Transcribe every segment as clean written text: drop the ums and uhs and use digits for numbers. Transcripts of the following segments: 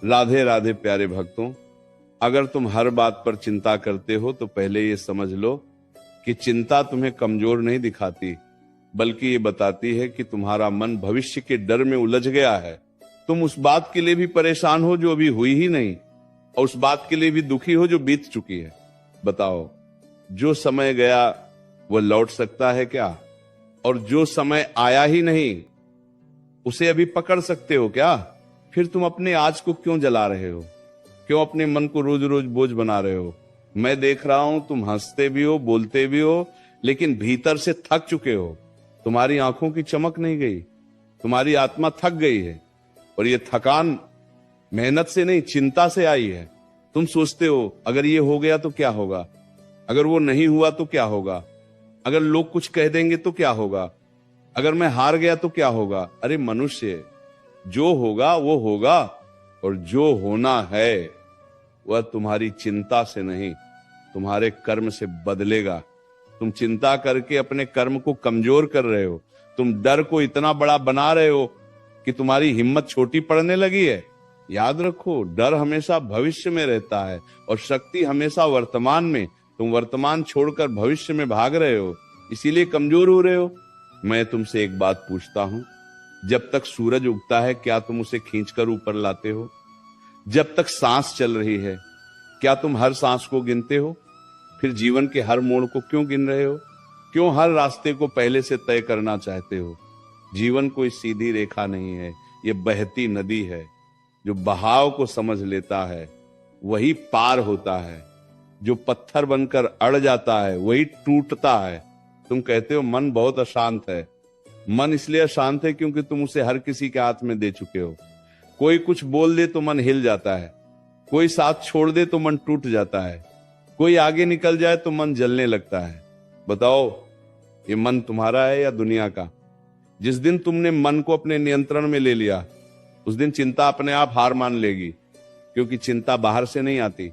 राधे राधे प्यारे भक्तों, अगर तुम हर बात पर चिंता करते हो तो पहले ये समझ लो कि चिंता तुम्हें कमजोर नहीं दिखाती, बल्कि ये बताती है कि तुम्हारा मन भविष्य के डर में उलझ गया है। तुम उस बात के लिए भी परेशान हो जो अभी हुई ही नहीं, और उस बात के लिए भी दुखी हो जो बीत चुकी है। बताओ, जो समय गया वो लौट सकता है क्या? और जो समय आया ही नहीं उसे अभी पकड़ सकते हो क्या? फिर तुम अपने आज को क्यों जला रहे हो? क्यों अपने मन को रोज रोज बोझ बना रहे हो? मैं देख रहा हूं तुम हंसते भी हो, बोलते भी हो, लेकिन भीतर से थक चुके हो। तुम्हारी आंखों की चमक नहीं गई, तुम्हारी आत्मा थक गई है। और ये थकान मेहनत से नहीं, चिंता से आई है। तुम सोचते हो अगर ये हो गया तो क्या होगा, अगर वो नहीं हुआ तो क्या होगा, अगर लोग कुछ कह देंगे तो क्या होगा, अगर मैं हार गया तो क्या होगा। अरे मनुष्य, जो होगा वो होगा, और जो होना है वह तुम्हारी चिंता से नहीं, तुम्हारे कर्म से बदलेगा। तुम चिंता करके अपने कर्म को कमजोर कर रहे हो। तुम डर को इतना बड़ा बना रहे हो कि तुम्हारी हिम्मत छोटी पड़ने लगी है। याद रखो, डर हमेशा भविष्य में रहता है और शक्ति हमेशा वर्तमान में। तुम वर्तमान छोड़कर भविष्य में भाग रहे हो, इसीलिए कमजोर हो रहे हो। मैं तुमसे एक बात पूछता हूं, जब तक सूरज उगता है क्या तुम उसे खींचकर ऊपर लाते हो? जब तक सांस चल रही है क्या तुम हर सांस को गिनते हो? फिर जीवन के हर मोड़ को क्यों गिन रहे हो? क्यों हर रास्ते को पहले से तय करना चाहते हो? जीवन कोई सीधी रेखा नहीं है, ये बहती नदी है। जो बहाव को समझ लेता है वही पार होता है, जो पत्थर बनकर अड़ जाता है वही टूटता है। तुम कहते हो मन बहुत अशांत है। मन इसलिए अशांत है क्योंकि तुम उसे हर किसी के हाथ में दे चुके हो। कोई कुछ बोल दे तो मन हिल जाता है, कोई साथ छोड़ दे तो मन टूट जाता है, कोई आगे निकल जाए तो मन जलने लगता है। बताओ, ये मन तुम्हारा है या दुनिया का? जिस दिन तुमने मन को अपने नियंत्रण में ले लिया उस दिन चिंता अपने आप हार मान लेगी, क्योंकि चिंता बाहर से नहीं आती,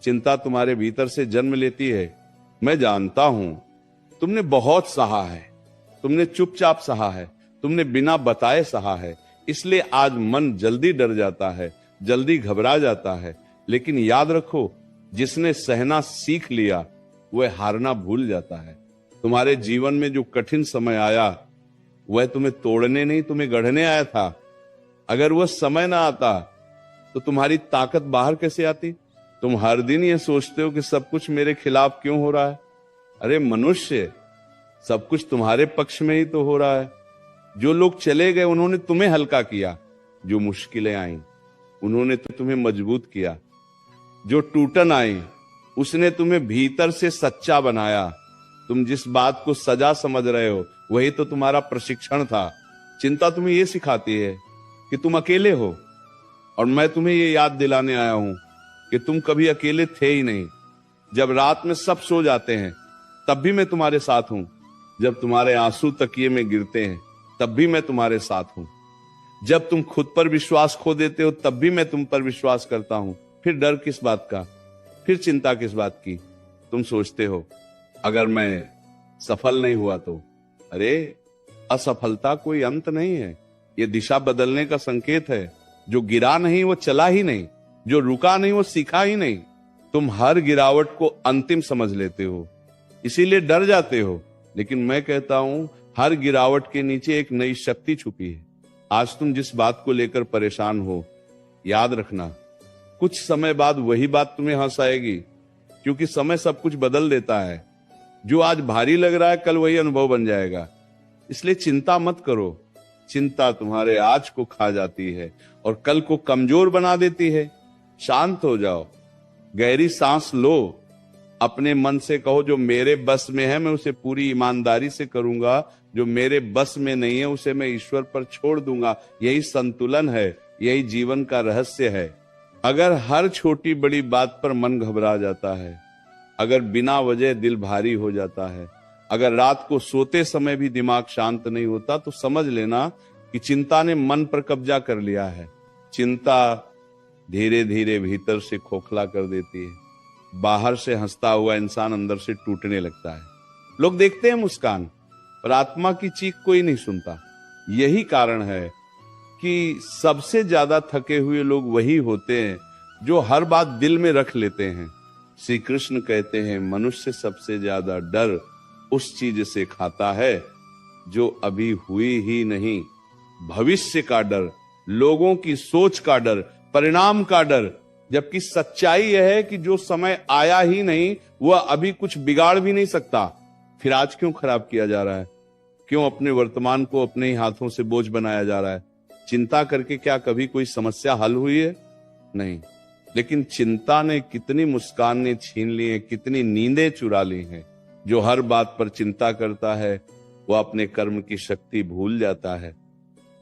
चिंता तुम्हारे भीतर से जन्म लेती है। मैं जानता हूं तुमने बहुत सहा है, तुमने चुपचाप सहा है, तुमने बिना बताए सहा है, इसलिए आज मन जल्दी डर जाता है, जल्दी घबरा जाता है। लेकिन याद रखो, जिसने सहना सीख लिया वह हारना भूल जाता है। तुम्हारे जीवन में जो कठिन समय आया वह तुम्हें तोड़ने नहीं, तुम्हें गढ़ने आया था। अगर वह समय ना आता तो तुम्हारी ताकत बाहर कैसे आती? तुम हर दिन ये सोचते हो कि सब कुछ मेरे खिलाफ क्यों हो रहा है। अरे मनुष्य, सब कुछ तुम्हारे पक्ष में ही तो हो रहा है। जो लोग चले गए उन्होंने तुम्हें हल्का किया, जो मुश्किलें आई उन्होंने तो तुम्हें मजबूत किया, जो टूटन आई उसने तुम्हें भीतर से सच्चा बनाया। तुम जिस बात को सजा समझ रहे हो वही तो तुम्हारा प्रशिक्षण था। चिंता तुम्हें यह सिखाती है कि तुम अकेले हो, और मैं तुम्हें ये याद दिलाने आया हूं कि तुम कभी अकेले थे ही नहीं। जब रात में सब सो जाते हैं तब भी मैं तुम्हारे साथ हूं, जब तुम्हारे आंसू तकिए में गिरते हैं तब भी मैं तुम्हारे साथ हूं, जब तुम खुद पर विश्वास खो देते हो तब भी मैं तुम पर विश्वास करता हूं। फिर डर किस बात का, फिर चिंता किस बात की? तुम सोचते हो अगर मैं सफल नहीं हुआ तो? अरे असफलता कोई अंत नहीं है, ये दिशा बदलने का संकेत है। जो गिरा नहीं वो चला ही नहीं, जो रुका नहीं वो सीखा ही नहीं। तुम हर गिरावट को अंतिम समझ लेते हो, इसीलिए डर जाते हो। लेकिन मैं कहता हूं हर गिरावट के नीचे एक नई शक्ति छुपी है। आज तुम जिस बात को लेकर परेशान हो, याद रखना कुछ समय बाद वही बात तुम्हें हंस आएगी, क्योंकि समय सब कुछ बदल देता है। जो आज भारी लग रहा है कल वही अनुभव बन जाएगा। इसलिए चिंता मत करो। चिंता तुम्हारे आज को खा जाती है और कल को कमजोर बना देती है। शांत हो जाओ, गहरी सांस लो, अपने मन से कहो जो मेरे बस में है मैं उसे पूरी ईमानदारी से करूंगा, जो मेरे बस में नहीं है उसे मैं ईश्वर पर छोड़ दूंगा। यही संतुलन है, यही जीवन का रहस्य है। अगर हर छोटी बड़ी बात पर मन घबरा जाता है, अगर बिना वजह दिल भारी हो जाता है, अगर रात को सोते समय भी दिमाग शांत नहीं होता, तो समझ लेना कि चिंता ने मन पर कब्जा कर लिया है। चिंता धीरे धीरे भीतर से खोखला कर देती है। बाहर से हंसता हुआ इंसान अंदर से टूटने लगता है। लोग देखते हैं मुस्कान, पर आत्मा की चीख कोई नहीं सुनता। यही कारण है कि सबसे ज्यादा थके हुए लोग वही होते हैं जो हर बात दिल में रख लेते हैं। श्री कृष्ण कहते हैं मनुष्य सबसे ज्यादा डर उस चीज से खाता है जो अभी हुई ही नहीं। भविष्य का डर, लोगों की सोच का डर, परिणाम का डर, जबकि सच्चाई यह है कि जो समय आया ही नहीं वह अभी कुछ बिगाड़ भी नहीं सकता। फिर आज क्यों खराब किया जा रहा है? क्यों अपने वर्तमान को अपने ही हाथों से बोझ बनाया जा रहा है? चिंता करके क्या कभी कोई समस्या हल हुई है? नहीं। लेकिन चिंता ने कितनी मुस्कानें छीन ली हैं, कितनी नींदें चुरा ली हैं। जो हर बात पर चिंता करता है वह अपने कर्म की शक्ति भूल जाता है।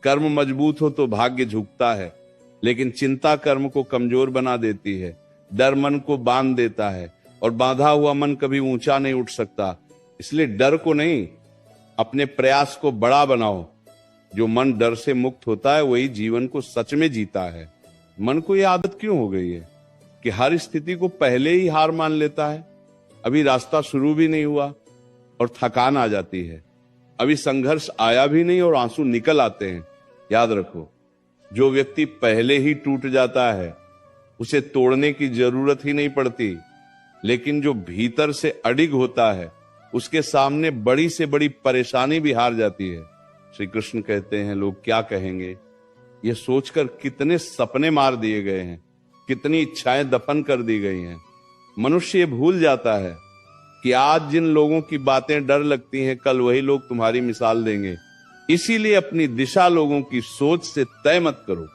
कर्म मजबूत हो तो भाग्य झुकता है, लेकिन चिंता कर्म को कमजोर बना देती है। डर मन को बांध देता है और बांधा हुआ मन कभी ऊंचा नहीं उठ सकता। इसलिए डर को नहीं, अपने प्रयास को बड़ा बनाओ। जो मन डर से मुक्त होता है वही जीवन को सच में जीता है। मन को यह आदत क्यों हो गई है कि हर स्थिति को पहले ही हार मान लेता है? अभी रास्ता शुरू भी नहीं हुआ और थकान आ जाती है। अभी संघर्ष आया भी नहीं और आंसू निकल आते हैं। याद रखो, जो व्यक्ति पहले ही टूट जाता है उसे तोड़ने की जरूरत ही नहीं पड़ती, लेकिन जो भीतर से अडिग होता है उसके सामने बड़ी से बड़ी परेशानी भी हार जाती है। श्री कृष्ण कहते हैं लोग क्या कहेंगे, यह सोचकर कितने सपने मार दिए गए हैं, कितनी इच्छाएं दफन कर दी गई हैं। मनुष्य ये भूल जाता है कि आज जिन लोगों की बातें डर लगती हैं कल वही लोग तुम्हारी मिसाल देंगे। इसीलिए अपनी दिशा लोगों की सोच से तय मत करो।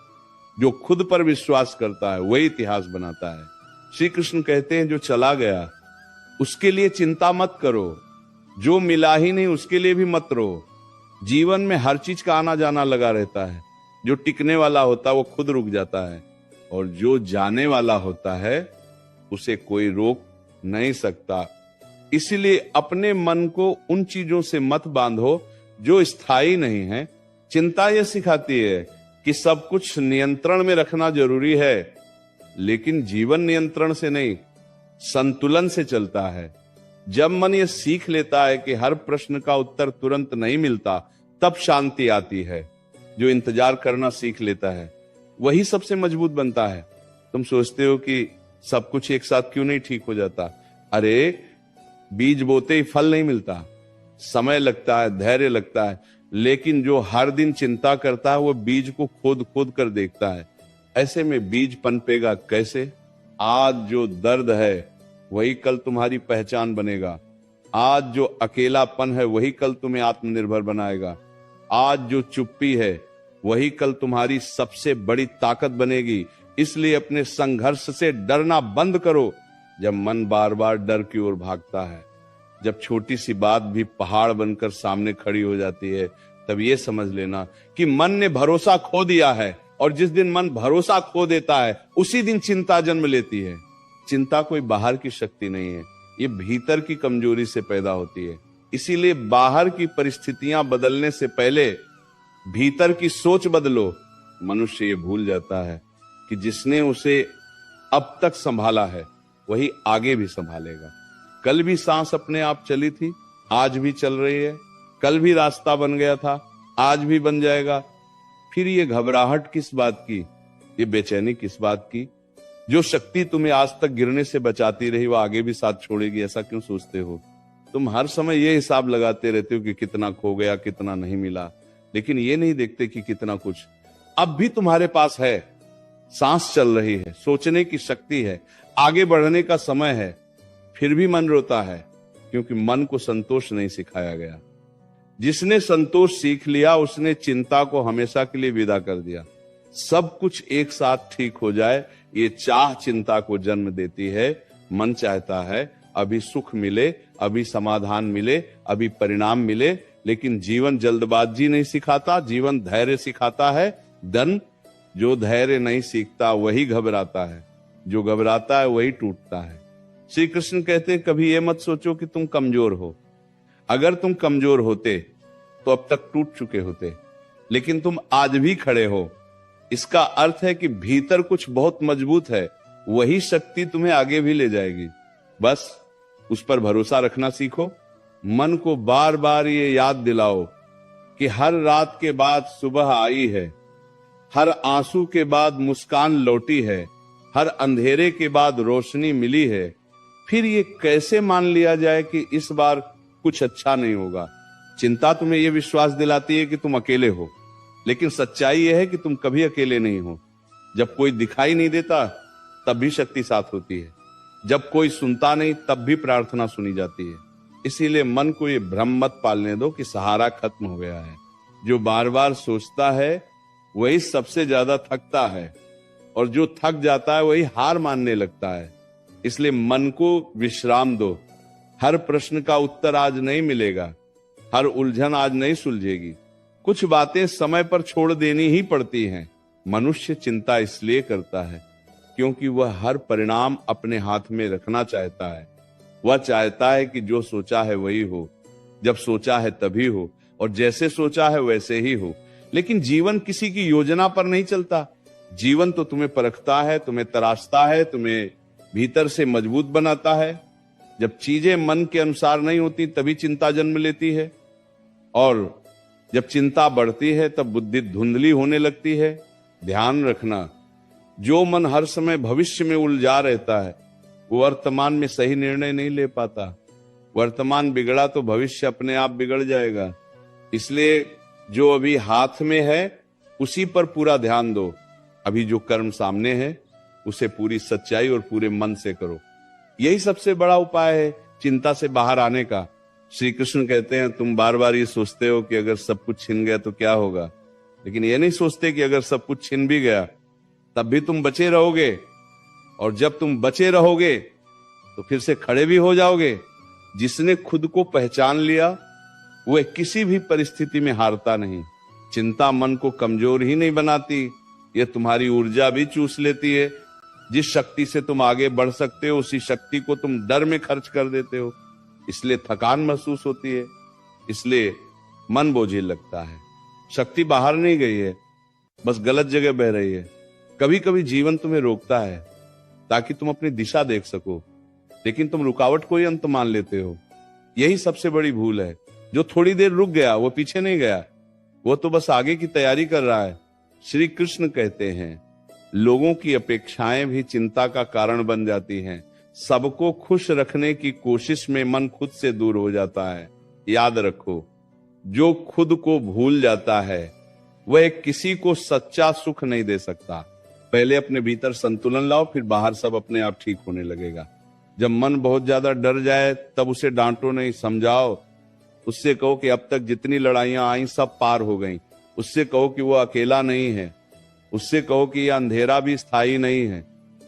जो खुद पर विश्वास करता है वही इतिहास बनाता है। श्री कृष्ण कहते हैं जो चला गया उसके लिए चिंता मत करो, जो मिला ही नहीं उसके लिए भी मत रो। जीवन में हर चीज का आना जाना लगा रहता है। जो टिकने वाला होता है वो खुद रुक जाता है, और जो जाने वाला होता है उसे कोई रोक नहीं सकता। इसलिए अपने मन को उन चीजों से मत बांधो जो स्थायी नहीं है। चिंता यह सिखाती है कि सब कुछ नियंत्रण में रखना जरूरी है, लेकिन जीवन नियंत्रण से नहीं, संतुलन से चलता है। जब मन ये सीख लेता है कि हर प्रश्न का उत्तर तुरंत नहीं मिलता, तब शांति आती है। जो इंतजार करना सीख लेता है वही सबसे मजबूत बनता है। तुम सोचते हो कि सब कुछ एक साथ क्यों नहीं ठीक हो जाता? अरे, बीज बोते ही फल नहीं मिलता, समय लगता है, धैर्य लगता है। लेकिन जो हर दिन चिंता करता है वो बीज को खोद खोद कर देखता है। ऐसे में बीज पनपेगा कैसे? आज जो दर्द है वही कल तुम्हारी पहचान बनेगा। आज जो अकेलापन है वही कल तुम्हें आत्मनिर्भर बनाएगा। आज जो चुप्पी है वही कल तुम्हारी सबसे बड़ी ताकत बनेगी। इसलिए अपने संघर्ष से डरना बंद करो। जब मन बार बार डर की ओर भागता है, जब छोटी सी बात भी पहाड़ बनकर सामने खड़ी हो जाती है, तब ये समझ लेना कि मन ने भरोसा खो दिया है। और जिस दिन मन भरोसा खो देता है उसी दिन चिंता जन्म लेती है। चिंता कोई बाहर की शक्ति नहीं है, ये भीतर की कमजोरी से पैदा होती है। इसीलिए बाहर की परिस्थितियां बदलने से पहले भीतर की सोच बदलो। मनुष्य ये भूल जाता है कि जिसने उसे अब तक संभाला है वही आगे भी संभालेगा। कल भी सांस अपने आप चली थी, आज भी चल रही है। कल भी रास्ता बन गया था, आज भी बन जाएगा। फिर ये घबराहट किस बात की, ये बेचैनी किस बात की? जो शक्ति तुम्हें आज तक गिरने से बचाती रही वो आगे भी साथ छोड़ेगी, ऐसा क्यों सोचते हो? तुम हर समय ये हिसाब लगाते रहते हो कि कितना खो गया, कितना नहीं मिला, लेकिन ये नहीं देखते कि कितना कुछ अब भी तुम्हारे पास है। सांस चल रही है, सोचने की शक्ति है, आगे बढ़ने का समय है। फिर भी मन रोता है क्योंकि मन को संतोष नहीं सिखाया गया। जिसने संतोष सीख लिया उसने चिंता को हमेशा के लिए विदा कर दिया। सब कुछ एक साथ ठीक हो जाए, ये चाह चिंता को जन्म देती है। मन चाहता है अभी सुख मिले, अभी समाधान मिले, अभी परिणाम मिले, लेकिन जीवन जल्दबाजी नहीं सिखाता, जीवन धैर्य सिखाता है। जो धैर्य नहीं सीखता वही घबराता है, जो घबराता है वही टूटता है। श्री कृष्ण कहते हैं कभी ये मत सोचो कि तुम कमजोर हो। अगर तुम कमजोर होते तो अब तक टूट चुके होते, लेकिन तुम आज भी खड़े हो। इसका अर्थ है कि भीतर कुछ बहुत मजबूत है, वही शक्ति तुम्हें आगे भी ले जाएगी। बस उस पर भरोसा रखना सीखो। मन को बार बार ये याद दिलाओ कि हर रात के बाद सुबह आई है। हर आंसू के बाद मुस्कान लौटी है, हर अंधेरे के बाद रोशनी मिली है। फिर ये कैसे मान लिया जाए कि इस बार कुछ अच्छा नहीं होगा? चिंता तुम्हें यह विश्वास दिलाती है कि तुम अकेले हो, लेकिन सच्चाई यह है कि तुम कभी अकेले नहीं हो। जब कोई दिखाई नहीं देता तब भी शक्ति साथ होती है, जब कोई सुनता नहीं तब भी प्रार्थना सुनी जाती है। इसीलिए मन को ये भ्रम मत पालने दो कि सहारा खत्म हो गया है। जो बार बार सोचता है वही सबसे ज्यादा थकता है, और जो थक जाता है वही हार मानने लगता है। इसलिए मन को विश्राम दो। हर प्रश्न का उत्तर आज नहीं मिलेगा, हर उलझन आज नहीं सुलझेगी। कुछ बातें समय पर छोड़ देनी ही पड़ती हैं। मनुष्य चिंता इसलिए करता है क्योंकि वह हर परिणाम अपने हाथ में रखना चाहता है। वह चाहता है कि जो सोचा है वही हो, जब सोचा है तभी हो, और जैसे सोचा है वैसे ही हो। लेकिन जीवन किसी की योजना पर नहीं चलता। जीवन तो तुम्हें परखता है, तुम्हें तराशता है, तुम्हें भीतर से मजबूत बनाता है। जब चीजें मन के अनुसार नहीं होती तभी चिंता जन्म लेती है, और जब चिंता बढ़ती है तब बुद्धि धुंधली होने लगती है। ध्यान रखना, जो मन हर समय भविष्य में उलझा रहता है वो वर्तमान में सही निर्णय नहीं ले पाता। वर्तमान बिगड़ा तो भविष्य अपने आप बिगड़ जाएगा। इसलिए जो अभी हाथ में है उसी पर पूरा ध्यान दो। अभी जो कर्म सामने है उसे पूरी सच्चाई और पूरे मन से करो। यही सबसे बड़ा उपाय है चिंता से बाहर आने का। श्री कृष्ण कहते हैं, तुम बार बार ये सोचते हो कि अगर सब कुछ छिन गया तो क्या होगा, लेकिन ये नहीं सोचते कि अगर सब कुछ छिन भी गया तब भी तुम बचे रहोगे, और जब तुम बचे रहोगे तो फिर से खड़े भी हो जाओगे। जिसने खुद को पहचान लिया वह किसी भी परिस्थिति में हारता नहीं। चिंता मन को कमजोर ही नहीं बनाती, यह तुम्हारी ऊर्जा भी चूस लेती है। जिस शक्ति से तुम आगे बढ़ सकते हो उसी शक्ति को तुम डर में खर्च कर देते हो, इसलिए थकान महसूस होती है, इसलिए मन बोझिल लगता है। शक्ति बाहर नहीं गई है, बस गलत जगह बह रही है। कभी कभी जीवन तुम्हें रोकता है ताकि तुम अपनी दिशा देख सको, लेकिन तुम रुकावट को ही अंत मान लेते हो। यही सबसे बड़ी भूल है। जो थोड़ी देर रुक गया वो पीछे नहीं गया, वो तो बस आगे की तैयारी कर रहा है। श्री कृष्ण कहते हैं, लोगों की अपेक्षाएं भी चिंता का कारण बन जाती हैं। सबको खुश रखने की कोशिश में मन खुद से दूर हो जाता है। याद रखो, जो खुद को भूल जाता है वह किसी को सच्चा सुख नहीं दे सकता। पहले अपने भीतर संतुलन लाओ, फिर बाहर सब अपने आप ठीक होने लगेगा। जब मन बहुत ज्यादा डर जाए तब उसे डांटो नहीं, समझाओ। उससे कहो कि अब तक जितनी लड़ाइयां आई सब पार हो गईं। उससे कहो कि वो अकेला नहीं है। उससे कहो कि यह अंधेरा भी स्थायी नहीं है।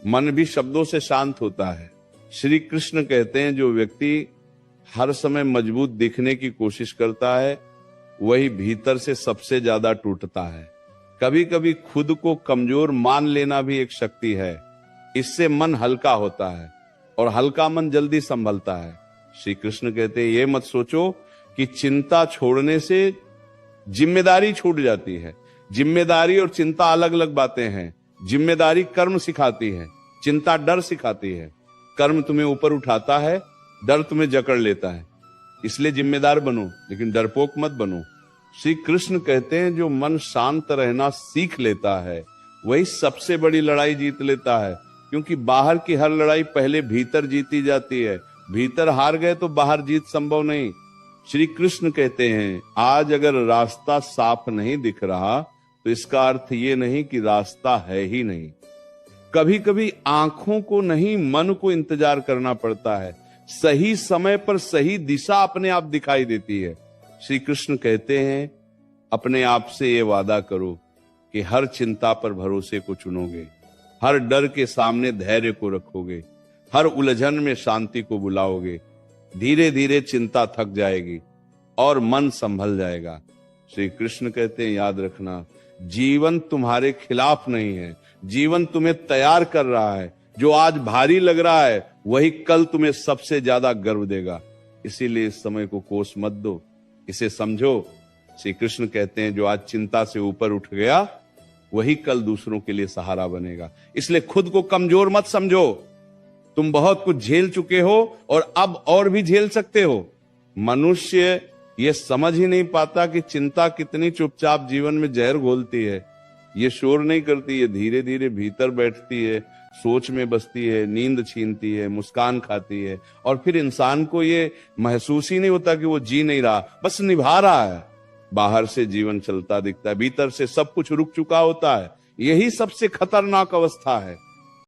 मन भी शब्दों से शांत होता है। श्री कृष्ण कहते हैं, जो व्यक्ति हर समय मजबूत दिखने की कोशिश करता है वही भीतर से सबसे ज्यादा टूटता है। कभी कभी खुद को कमजोर मान लेना भी एक शक्ति है। इससे मन हल्का होता है, और हल्का मन जल्दी संभलता है। श्री कृष्ण कहते हैं, ये मत सोचो कि चिंता छोड़ने से जिम्मेदारी छूट जाती है। जिम्मेदारी और चिंता अलग अलग बातें हैं। जिम्मेदारी कर्म सिखाती है, चिंता डर सिखाती है। कर्म तुम्हें ऊपर उठाता है, डर तुम्हें जकड़ लेता है। इसलिए जिम्मेदार बनो, लेकिन डरपोक मत बनो। श्री कृष्ण कहते हैं, जो मन शांत रहना सीख लेता है वही सबसे बड़ी लड़ाई जीत लेता है, क्योंकि बाहर की हर लड़ाई पहले भीतर जीती जाती है। भीतर हार गए तो बाहर जीत संभव नहीं। श्री कृष्ण कहते हैं, आज अगर रास्ता साफ नहीं दिख रहा तो इसका अर्थ ये नहीं कि रास्ता है ही नहीं। कभी कभी आंखों को नहीं, मन को इंतजार करना पड़ता है। सही समय पर सही दिशा अपने आप दिखाई देती है। श्री कृष्ण कहते हैं, अपने आप से ये वादा करो कि हर चिंता पर भरोसे को चुनोगे, हर डर के सामने धैर्य को रखोगे, हर उलझन में शांति को बुलाओगे। धीरे धीरे चिंता थक जाएगी और मन संभल जाएगा। श्री कृष्ण कहते हैं, याद रखना, जीवन तुम्हारे खिलाफ नहीं है, जीवन तुम्हें तैयार कर रहा है। जो आज भारी लग रहा है वही कल तुम्हें सबसे ज्यादा गर्व देगा। इसीलिए इस समय को कोस मत दो, इसे समझो। श्री कृष्ण कहते हैं, जो आज चिंता से ऊपर उठ गया वही कल दूसरों के लिए सहारा बनेगा। इसलिए खुद को कमजोर मत समझो। तुम बहुत कुछ झेल चुके हो और अब और भी झेल सकते हो। मनुष्य ये समझ ही नहीं पाता कि चिंता कितनी चुपचाप जीवन में जहर घोलती है। ये शोर नहीं करती, ये धीरे धीरे भीतर बैठती है, सोच में बसती है, नींद छीनती है, मुस्कान खाती है, और फिर इंसान को ये महसूस ही नहीं होता कि वो जी नहीं रहा, बस निभा रहा है। बाहर से जीवन चलता दिखता है, भीतर से सब कुछ रुक चुका होता है। यही सबसे खतरनाक अवस्था है।